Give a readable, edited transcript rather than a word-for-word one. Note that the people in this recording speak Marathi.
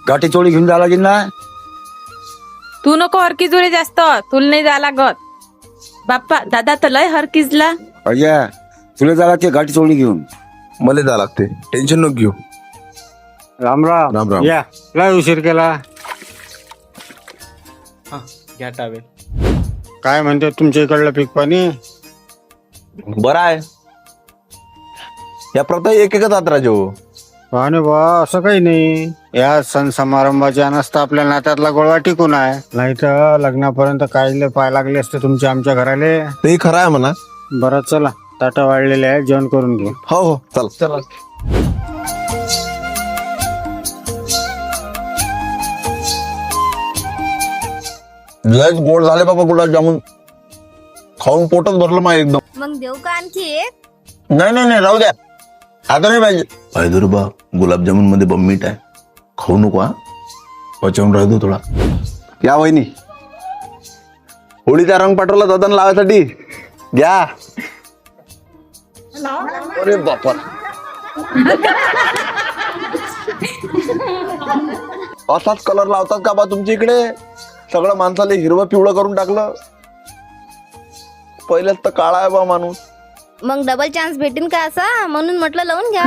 गाठी चोळी घेऊन जायला लागेल ना. तू नको हरकिजुरी जास्त, तुला नाही जा लागत. बाप्पा दादा तर लय हरकिजला. अय्या तुला जायला ते गाठी चोळी घेऊन. मला जा लागते, टेन्शन नको घेऊ. राम राम. राम राम. या लय उशीर केला. घ्या टावेल. काय म्हणते तुमच्या इकडलं पीक पाणी? बरं आहे. या प्रथा एक एकच आत राजो. पाणी बा असं काही नाही. या सण समारंभाच्या नसता आपल्या नात्यातला गोळवा टिकून आहे. नाही तर लग्नापर्यंत काहीले पाय लागले असते तुमच्या आमच्या घराले. ते खरं आहे म्हणा. बरं चला, ताटा वाढलेले आहे, जेवण करून घेऊ. हो हो चल चला. लयच गोड झाले बाबा गुलाबजामुन. खाऊन पोटच भरलं माझं एकदम. मग देऊ का आणखी एक? नाही नाही नाही राहू द्या, आता नाही पाहिजे. पाहिजे बा, गुलाबजामुन मध्ये बम मीठ आहे. खाऊ नको हा, पचवून राहतो थोडा. या वहिनी, होळीचा रंग पाठवला दादा लावायसाठी. घ्या. अरे बापा, असाच कलर लावतात का बा तुमच्या इकडे? सगळं माणसाला हिरवं पिवळं करून टाकलं. पहिल्याच तर काळा आहे बा माणूस. मग डबल चान्स भेटेन का असा? म्हणून म्हटलं लावून घ्या.